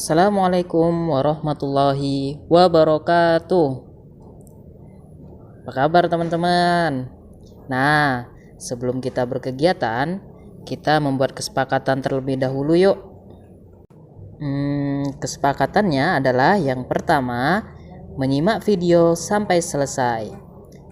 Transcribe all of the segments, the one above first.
Assalamualaikum warahmatullahi wabarakatuh. Apa kabar teman-teman? Nah, sebelum kita berkegiatan, kita membuat kesepakatan terlebih dahulu yuk. Kesepakatannya adalah yang pertama, menyimak video sampai selesai.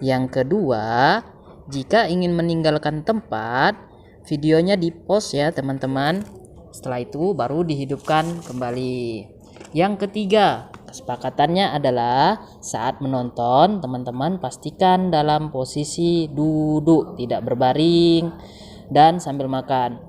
Yang kedua, jika ingin meninggalkan tempat, videonya di-pause ya teman-teman. Setelah itu baru dihidupkan kembali. Yang ketiga, kesepakatannya adalah saat menonton, teman-teman pastikan dalam posisi duduk, tidak berbaring dan sambil makan.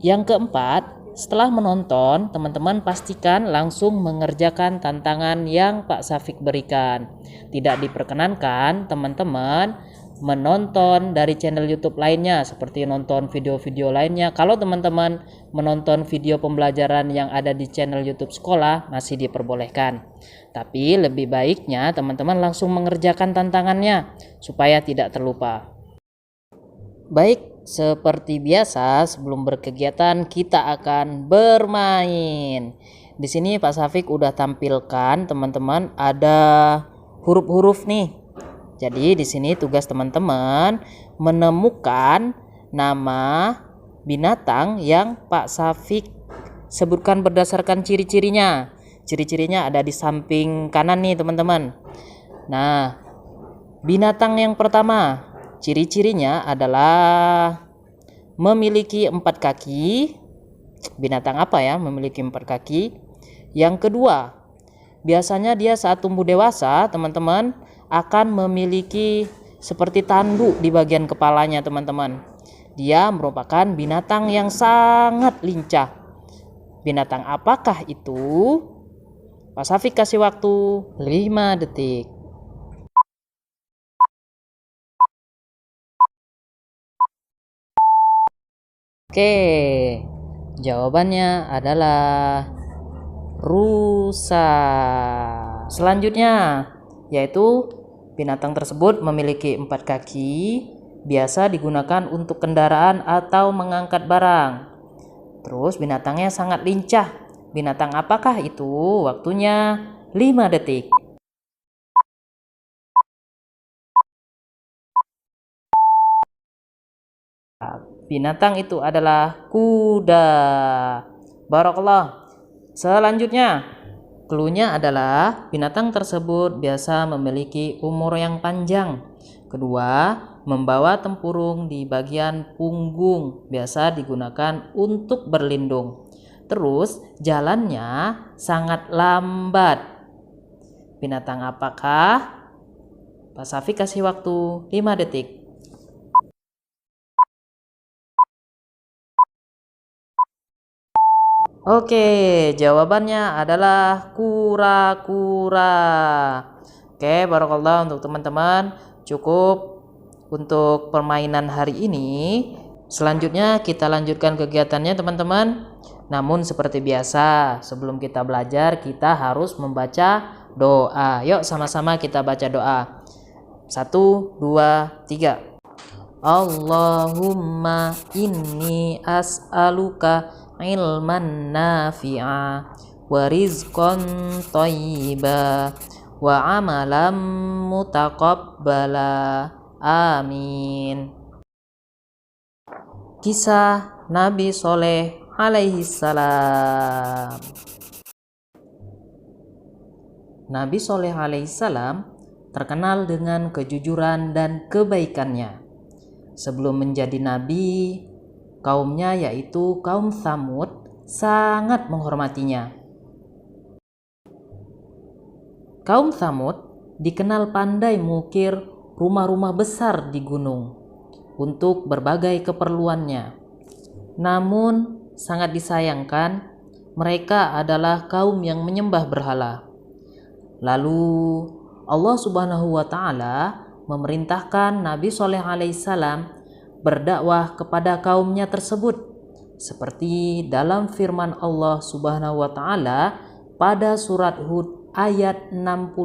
Yang keempat, setelah menonton, teman-teman pastikan langsung mengerjakan tantangan yang Pak Safik berikan. Tidak diperkenankan teman-teman menonton dari channel YouTube lainnya seperti nonton video-video lainnya. Kalau teman-teman menonton video pembelajaran yang ada di channel YouTube sekolah masih diperbolehkan. Tapi lebih baiknya teman-teman langsung mengerjakan tantangannya supaya tidak terlupa. Baik, seperti biasa sebelum berkegiatan kita akan bermain. Di sini Pak Safik udah tampilkan teman-teman ada huruf-huruf nih. Jadi di sini tugas teman-teman menemukan nama binatang yang Pak Safik sebutkan berdasarkan ciri-cirinya. Ciri-cirinya ada di samping kanan nih teman-teman. Nah, binatang yang pertama, ciri-cirinya adalah memiliki 4 kaki. Binatang apa ya memiliki 4 kaki? Yang kedua, biasanya dia saat tumbuh dewasa teman-teman akan memiliki seperti tanduk di bagian kepalanya teman-teman. Dia merupakan binatang yang sangat lincah. Binatang apakah itu? Pak Safik kasih waktu 5 detik. Oke, jawabannya adalah rusa. Selanjutnya yaitu binatang tersebut memiliki 4 kaki, biasa digunakan untuk kendaraan atau mengangkat barang. Terus binatangnya sangat lincah. Binatang apakah itu? Waktunya 5 detik. Binatang itu adalah kuda. Barakallah. Selanjutnya, cluenya adalah binatang tersebut biasa memiliki umur yang panjang. Kedua, membawa tempurung di bagian punggung, biasa digunakan untuk berlindung. Terus, jalannya sangat lambat. Binatang apakah? Pak Safik kasih waktu 5 detik. Oke, jawabannya adalah kura-kura. Oke, barakallah untuk teman-teman. Cukup untuk permainan hari ini. Selanjutnya kita lanjutkan kegiatannya teman-teman. Namun seperti biasa, sebelum kita belajar kita harus membaca doa. Yuk sama-sama kita baca doa. 1, 2, 3. Allahumma inni as'aluka ilman nafi'a wa rizqan thayyiba wa amalan mutaqabbala. Amin. Kisah Nabi Soleh alaihi salam. Nabi Soleh alaihi salam terkenal dengan kejujuran dan kebaikannya. Sebelum menjadi nabi, kaumnya yaitu kaum Tsamud sangat menghormatinya. Kaum Tsamud dikenal pandai mengukir rumah-rumah besar di gunung untuk berbagai keperluannya. Namun sangat disayangkan mereka adalah kaum yang menyembah berhala. Lalu Allah Subhanahu wa taala memerintahkan Nabi Shalih alaihissalam berdakwah kepada kaumnya tersebut seperti dalam firman Allah Subhanahu wa taala pada surat Hud ayat 61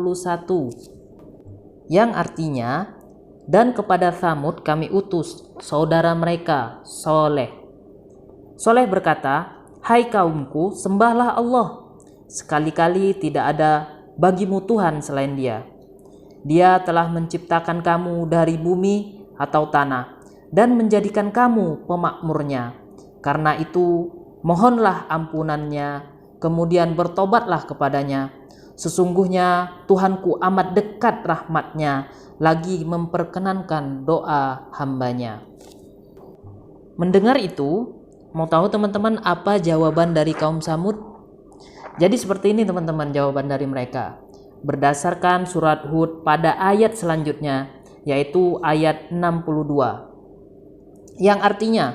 yang artinya, dan kepada Tsamud kami utus saudara mereka Soleh. Soleh berkata, "Hai kaumku, sembahlah Allah sekali-kali tidak ada bagimu Tuhan selain Dia. Dia telah menciptakan kamu dari bumi atau tanah dan menjadikan kamu pemakmurnya. Karena itu, mohonlah ampunannya, kemudian bertobatlah kepadanya. Sesungguhnya Tuhanku amat dekat rahmatnya, lagi memperkenankan doa hambanya. Mendengar itu, mau tahu teman-teman apa jawaban dari kaum Samud? Jadi seperti ini teman-teman jawaban dari mereka. Berdasarkan surat Hud pada ayat selanjutnya, yaitu ayat 62. Yang artinya,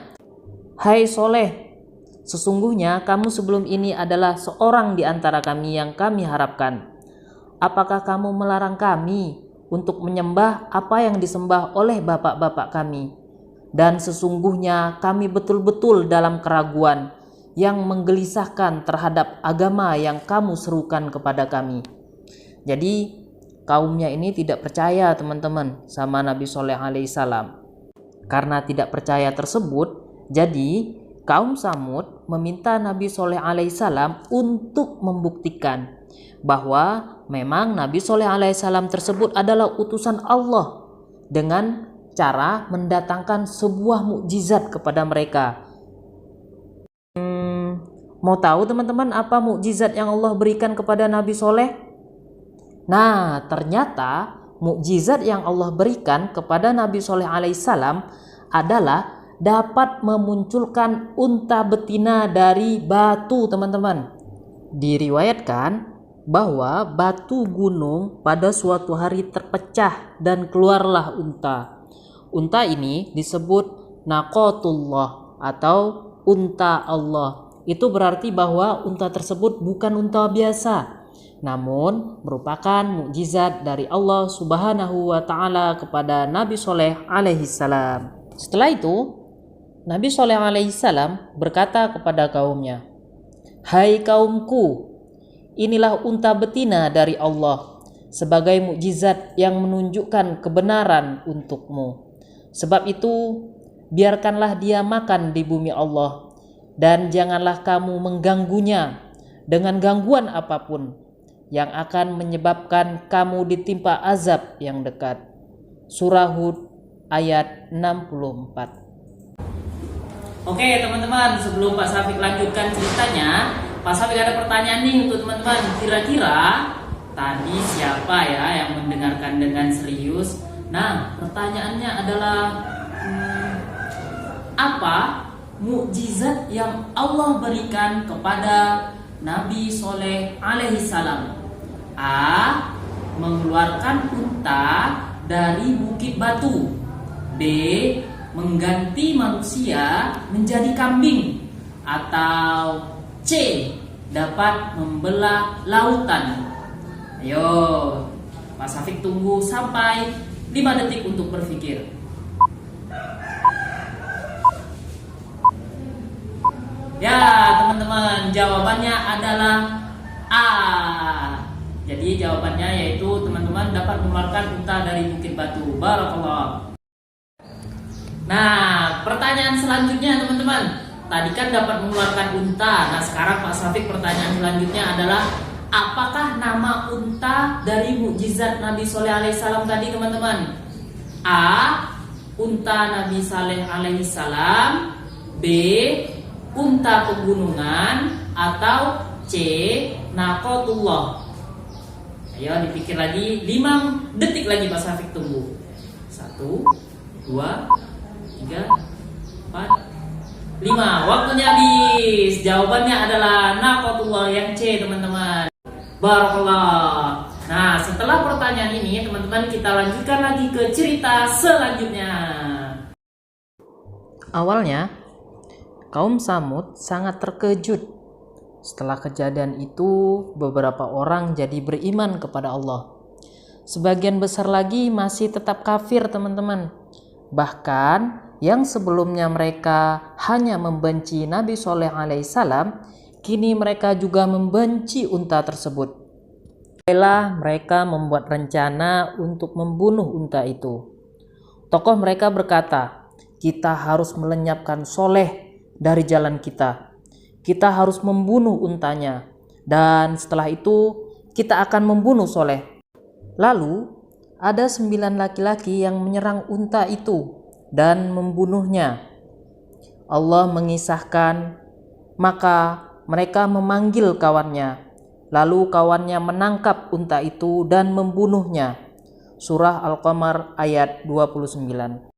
hai Soleh, sesungguhnya kamu sebelum ini adalah seorang di antara kami yang kami harapkan. Apakah kamu melarang kami untuk menyembah apa yang disembah oleh bapak-bapak kami? Dan sesungguhnya kami betul-betul dalam keraguan yang menggelisahkan terhadap agama yang kamu serukan kepada kami. Jadi kaumnya ini tidak percaya teman-teman sama Nabi Soleh alaihissalam. Karena tidak percaya tersebut, jadi kaum Samud meminta Nabi Soleh alaihissalam untuk membuktikan bahwa memang Nabi Soleh alaihissalam tersebut adalah utusan Allah dengan cara mendatangkan sebuah mukjizat kepada mereka. Mau tahu teman-teman apa mukjizat yang Allah berikan kepada Nabi Soleh? Nah, ternyata mukjizat yang Allah berikan kepada Nabi Soleh alaihissalam adalah dapat memunculkan unta betina dari batu teman-teman. Diriwayatkan bahwa batu gunung pada suatu hari terpecah dan keluarlah unta. Unta ini disebut naqatullah atau unta Allah. Itu berarti bahwa unta tersebut bukan unta biasa, namun merupakan mukjizat dari Allah Subhanahu wa taala kepada Nabi Soleh alaihissalam. Setelah itu, Nabi Soleh alaihissalam berkata kepada kaumnya, hai kaumku, inilah unta betina dari Allah sebagai mukjizat yang menunjukkan kebenaran untukmu. Sebab itu, biarkanlah dia makan di bumi Allah dan janganlah kamu mengganggunya dengan gangguan apapun yang akan menyebabkan kamu ditimpa azab yang dekat. Surah Hud ayat 64. Oke teman-teman, sebelum Pak Syafiq lanjutkan ceritanya, Pak Syafiq ada pertanyaan nih untuk teman-teman. Kira-kira tadi siapa ya yang mendengarkan dengan serius? Nah, pertanyaannya adalah apa mukjizat yang Allah berikan kepada Nabi Soleh alaihissalam? A. Mengeluarkan unta dari bukit batu. B. Mengganti manusia menjadi kambing. Atau C. Dapat membelah lautan. Ayo, Pak Syafiq tunggu sampai 5 detik untuk berpikir. Ya teman-teman, jawabannya adalah A. Jadi jawabannya yaitu teman-teman dapat mengeluarkan unta dari bukit batu. Barakallah. Nah, pertanyaan selanjutnya teman-teman. Tadi kan dapat mengeluarkan unta. Nah, sekarang Pak Syafiq pertanyaan selanjutnya adalah apakah nama unta dari mukjizat Nabi Soleh alaihissalam tadi teman-teman? A. Unta Nabi Saleh alaihissalam. B. Unta pegunungan. Atau C. Naqatullah. Ayo dipikir lagi, 5 detik lagi Pak Syafiq tunggu. 1, 2, 3, 4, 5. Waktunya habis. Jawabannya adalah naqatullah yang C teman-teman. Barakallah. Nah, setelah pertanyaan ini teman-teman kita lanjutkan lagi ke cerita selanjutnya. Awalnya kaum Samud sangat terkejut. Setelah kejadian itu, beberapa orang jadi beriman kepada Allah. Sebagian besar lagi masih tetap kafir teman-teman. Bahkan yang sebelumnya mereka hanya membenci Nabi Soleh alaihissalam, kini mereka juga membenci unta tersebut. Mulailah mereka membuat rencana untuk membunuh unta itu. Tokoh mereka berkata, kita harus melenyapkan Soleh dari jalan kita. Kita harus membunuh untanya. Dan setelah itu kita akan membunuh Soleh. Lalu ada 9 laki-laki yang menyerang unta itu dan membunuhnya. Allah mengisahkan, maka mereka memanggil kawannya. Lalu kawannya menangkap unta itu dan membunuhnya. Surah Al-Qamar ayat 29.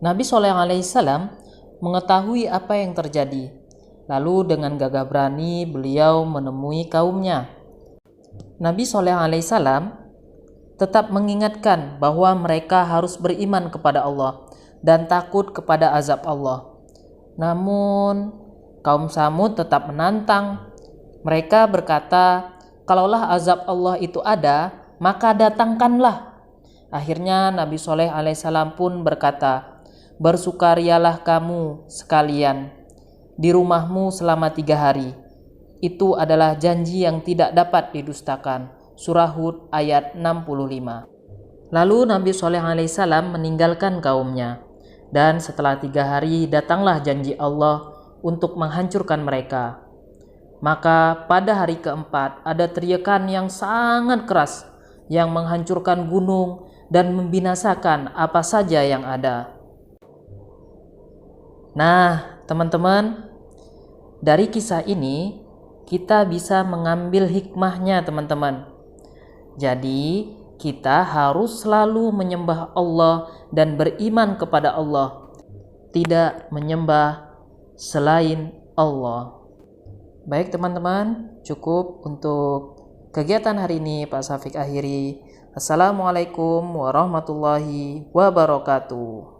Nabi Shallallahu alaihi wasallam mengetahui apa yang terjadi. Lalu dengan gagah berani beliau menemui kaumnya. Nabi Shallallahu alaihi wasallam tetap mengingatkan bahwa mereka harus beriman kepada Allah dan takut kepada azab Allah. Namun kaum Samud tetap menantang. Mereka berkata, kalaulah azab Allah itu ada, maka datangkanlah. Akhirnya Nabi Shallallahu alaihi wasallam pun berkata, bersukarialah kamu sekalian di rumahmu selama 3 hari. Itu adalah janji yang tidak dapat didustakan. Surah Hud ayat 65. Lalu Nabi Shallallahu alaihi wasallam meninggalkan kaumnya. Dan setelah 3 hari datanglah janji Allah untuk menghancurkan mereka. Maka pada hari keempat ada teriakan yang sangat keras yang menghancurkan gunung dan membinasakan apa saja yang ada. Nah, teman-teman, dari kisah ini kita bisa mengambil hikmahnya, teman-teman. Jadi, kita harus selalu menyembah Allah dan beriman kepada Allah, tidak menyembah selain Allah. Baik, teman-teman, cukup untuk kegiatan hari ini Pak Syafiq akhiri. Assalamualaikum warahmatullahi wabarakatuh.